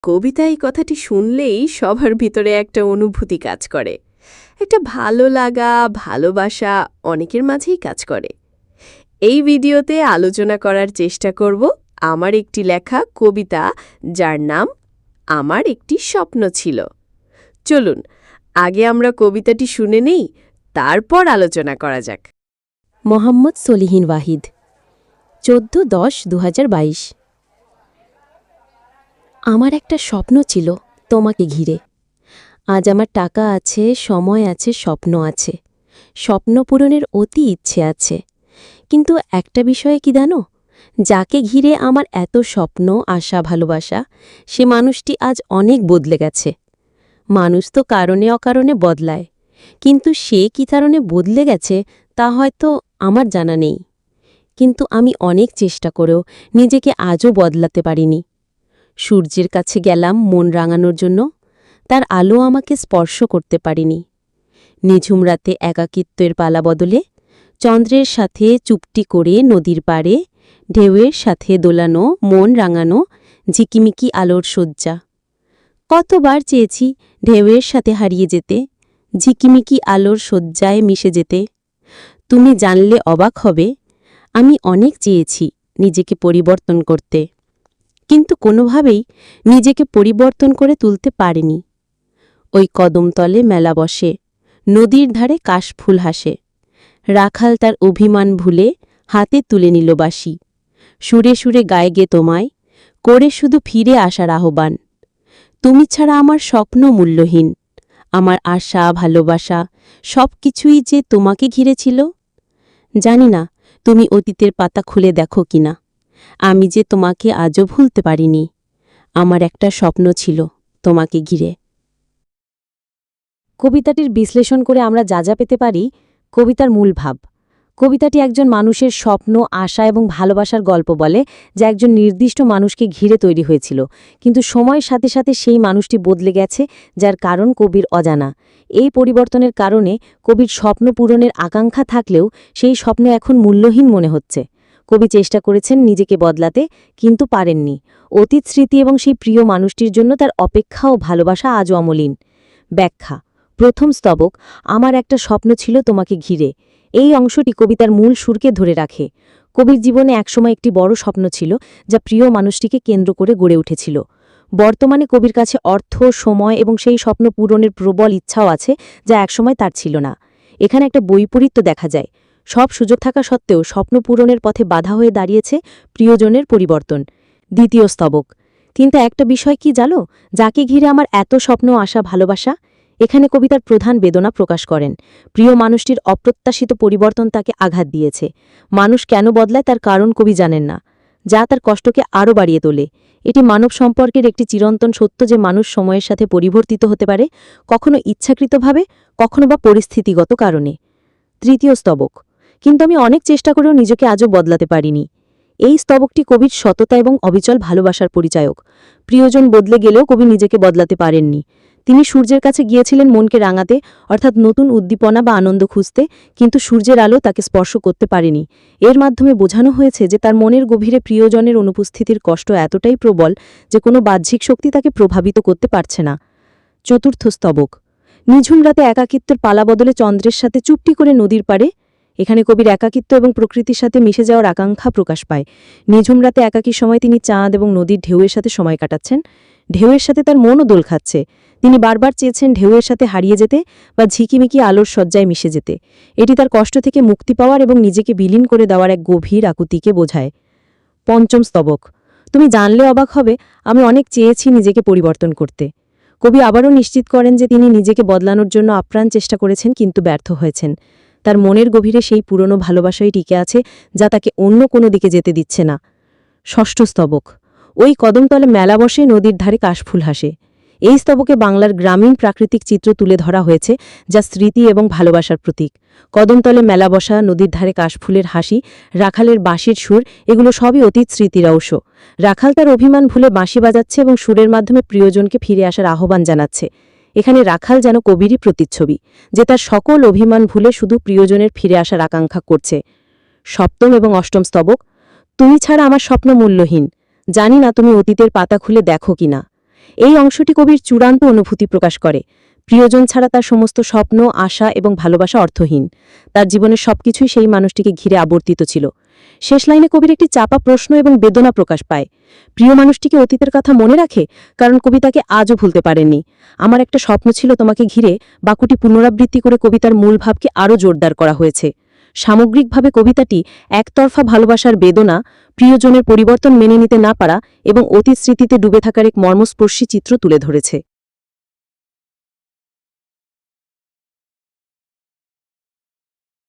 কবিতা এই কথাটি শুনলেই সবার ভিতরে একটা অনুভূতি কাজ করে। একটা ভালো লাগা, ভালোবাসা অনেকের মাঝেই কাজ করে। এই ভিডিওতে আলোচনা করার চেষ্টা করব আমার একটি লেখা কবিতা, যার নাম আমার একটি স্বপ্ন ছিল। চলুন আগে আমরা কবিতাটি শুনে নেই, তারপর আলোচনা করা যাক। মোহাম্মদ সলিহিন ওয়াহিদ, 14-10-2022। আমার একটা স্বপ্ন ছিল তোমাকে ঘিরে। আজ আমার টাকা আছে, সময় আছে, স্বপ্ন আছে, স্বপ্ন পূরণের অতি ইচ্ছে আছে। কিন্তু একটা বিষয়ে কি জানো, যাকে ঘিরে আমার এত স্বপ্ন, আশা, ভালোবাসা, সে মানুষটি আজ অনেক বদলে গেছে। মানুষ তো কারণে অকারণে বদলায়, কিন্তু সে কি কারণে বদলে গেছে তা হয়তো আমার জানা নেই। কিন্তু আমি অনেক চেষ্টা করেও নিজেকে আজও বদলাতে পারিনি। সূর্যের কাছে গেলাম মন রাঙানোর জন্য, তার আলো আমাকে স্পর্শ করতে পারিনি। নিঝুম রাতে একাকিত্বের পালা বদলে চন্দ্রের সাথে চুপটি করে নদীর পাড়ে ঢেউয়ের সাথে দোলানো মন রাঙানো ঝিকিমিকি আলোর শয্যা। কতবার চেয়েছি ঢেউয়ের সাথে হারিয়ে যেতে, ঝিকিমিকি আলোর শয্যায় মিশে যেতে। তুমি জানলে অবাক হবে, আমি অনেক চেয়েছি নিজেকে পরিবর্তন করতে, কিন্তু কোনোভাবেই নিজেকে পরিবর্তন করে তুলতে পারিনি। ওই কদমতলে মেলা বসে, নদীর ধারে কাশফুল হাসে। রাখাল তার অভিমান ভুলে হাতে তুলে নিল বাঁশি। সুরে সুরে গায়ে গে তোমায় করে শুধু ফিরে আসার আহ্বান। তুমি ছাড়া আমার স্বপ্ন মূল্যহীন, আমার আশা, ভালোবাসা সব কিছুই যে তোমাকে ঘিরেছিল। জানি না তুমি অতীতের পাতা খুলে দেখো কিনা, আমি যে তোমাকে আজও ভুলতে পারিনি। আমার একটা স্বপ্ন ছিল তোমাকে ঘিরে। কবিতাটির বিশ্লেষণ করে আমরা যা যা পেতে পারি, কবিতার মূল ভাব। কবিতাটি একজন মানুষের স্বপ্ন, আশা এবং ভালোবাসার গল্প বলে, যা একজন নির্দিষ্ট মানুষকে ঘিরে তৈরি হয়েছিল, কিন্তু সময়ের সাথে সাথে সেই মানুষটি বদলে গেছে, যার কারণ কবির অজানা। এই পরিবর্তনের কারণে কবির স্বপ্ন পূরণের আকাঙ্ক্ষা থাকলেও সেই স্বপ্ন এখন মূল্যহীন মনে হচ্ছে। কবি চেষ্টা করেছেন নিজেকে বদলাতে, কিন্তু পারেননি। অতীত স্মৃতি এবং সেই প্রিয় মানুষটির জন্য তার অপেক্ষা ও ভালোবাসা আজও অমলিন। ব্যাখ্যা। প্রথম স্তবক, আমার একটা স্বপ্ন ছিল তোমাকে ঘিরে। এই অংশটি কবিতার মূল সুরকে ধরে রাখে। কবির জীবনে একসময় একটি বড় স্বপ্ন ছিল, যা প্রিয় মানুষটিকে কেন্দ্র করে গড়ে উঠেছিল। বর্তমানে কবির কাছে অর্থ, সময় এবং সেই স্বপ্ন পূরণের প্রবল ইচ্ছাও আছে, যা একসময় তার ছিল না। এখানে একটা বৈপরীত্য দেখা যায়। সব সুযোগ থাকা সত্ত্বেও স্বপ্ন পূরণের পথে বাধা হয়ে দাঁড়িয়েছে প্রিয়জনের পরিবর্তন। দ্বিতীয় স্তবক, কিন্তু একটা বিষয় কি জানো, যাকে ঘিরে আমার এত স্বপ্ন, আশা, ভালোবাসা। এখানে কবিতার প্রধান বেদনা প্রকাশ করেন। প্রিয় মানুষটির অপ্রত্যাশিত পরিবর্তন তাকে আঘাত দিয়েছে। মানুষ কেন বদলায় তার কারণ কবি জানেন না, যা তার কষ্টকে আরও বাড়িয়ে তোলে। এটি মানব সম্পর্কের একটি চিরন্তন সত্য যে মানুষ সময়ের সাথে পরিবর্তিত হতে পারে, কখনো ইচ্ছাকৃতভাবে, কখনো বা পরিস্থিতিগত কারণে। তৃতীয় স্তবক, কিন্তু আমি অনেক চেষ্টা করেও নিজেকে আজও বদলাতে পারিনি। এই স্তবকটি কবির সততা এবং অবিচল ভালোবাসার পরিচায়ক। প্রিয়জন বদলে গেলেও কবি নিজেকে বদলাতে পারেননি। তিনি সূর্যের কাছে গিয়েছিলেন মনকে রাঙাতে, অর্থাৎ নতুন উদ্দীপনা বা আনন্দ খুঁজতে, কিন্তু সূর্যের আলো তাকে স্পর্শ করতে পারেনি। এর মাধ্যমে বোঝানো হয়েছে যে তার মনের গভীরে প্রিয়জনের অনুপস্থিতির কষ্ট এতটাই প্রবল যে কোনো বাহ্যিক শক্তি তাকে প্রভাবিত করতে পারছে না। চতুর্থ স্তবক, নিঝুম রাতে একাকিত্বের পালা বদলে চন্দ্রের সাথে চুপটি করে নদীর পাড়ে। এখানে কবির একাকিত্ব এবং প্রকৃতির সাথে মিশে যাওয়ার আকাঙ্ক্ষা প্রকাশ পায়। নিঝুম রাতে একাকী সময় তিনি চাঁদ এবং নদীর ঢেউয়ের সাথে সময় কাটাচ্ছেন। ঢেউয়ের সাথে তার মনও দোল খাচ্ছে। তিনি বারবার চেয়েছেন ঢেউয়ের সাথে হারিয়ে যেতে বা ঝিকিমিকি আলোর শয্যায় মিশে যেতে। এটি তার কষ্ট থেকে মুক্তি পাওয়ার এবং নিজেকে বিলীন করে দেওয়ার এক গভীর আকুতিকে বোঝায়। পঞ্চম স্তবক, তুমি জানলে অবাক হবে, আমি অনেক চেয়েছি নিজেকে পরিবর্তন করতে। কবি আবারও নিশ্চিত করেন যে তিনি নিজেকে বদলানোর জন্য আপ্রাণ চেষ্টা করেছেন, কিন্তু ব্যর্থ হয়েছেন। তার মনের গভীরে সেই পুরনো ভালোবাসাই টিকে আছে, যা তাকে অন্য কোনো দিকে যেতে দিচ্ছে না। ষষ্ঠ স্তবক, ওই কদমতলে মেলা বসে, নদীর ধারে কাশফুল হাসে। এই স্তবকে বাংলার গ্রামীণ প্রাকৃতিক চিত্র তুলে ধরা হয়েছে, যা স্মৃতি এবং ভালোবাসার প্রতীক। কদমতলে মেলা বসা, নদীর ধারে কাশফুলের হাসি, রাখালের বাঁশির সুর, এগুলো সবই অতীত স্মৃতির অংশ। রাখাল তার অভিমান ভুলে বাঁশি বাজাচ্ছে এবং সুরের মাধ্যমে প্রিয়জনকে ফিরে আসার আহ্বান জানাচ্ছে। এখানে রাখাল যেন কবিরই প্রতিচ্ছবি, যে তার সকল অভিমান ভুলে শুধু প্রিয়জনের ফিরে আসার আকাঙ্ক্ষা করছে। সপ্তম এবং অষ্টম স্তবক, তুমি ছাড়া আমার স্বপ্ন মূল্যহীন, জানি না তুমি অতীতের পাতা খুলে দেখো কিনা। এই অংশটি কবির চূড়ান্ত অনুভূতি প্রকাশ করে। প্রিয়জন ছাড়া তার সমস্ত স্বপ্ন, আশা এবং ভালোবাসা অর্থহীন। তার জীবনের সবকিছুই সেই মানুষটিকে ঘিরে আবর্তিত ছিল। শেষ লাইনে কবির একটি চাপা প্রশ্ন এবং বেদনা প্রকাশ পায়। প্রিয় মানুষটিকে অতীতের কথা মনে রাখে, কারণ কবি তাকে আজও ভুলতে পারেননি। আমার একটা স্বপ্ন ছিল তোমাকে ঘিরে বাক্যটি পুনরাবৃত্তি করে কবিতার মূল ভাবকে আরও জোরদার করা হয়েছে। সামগ্রিকভাবে কবিতাটি একতরফা ভালোবাসার বেদনা, প্রিয়জনের পরিবর্তন মেনে নিতে না পারা এবং অতীত স্মৃতিতে ডুবে থাকার এক মর্মস্পর্শী চিত্র তুলে ধরেছে।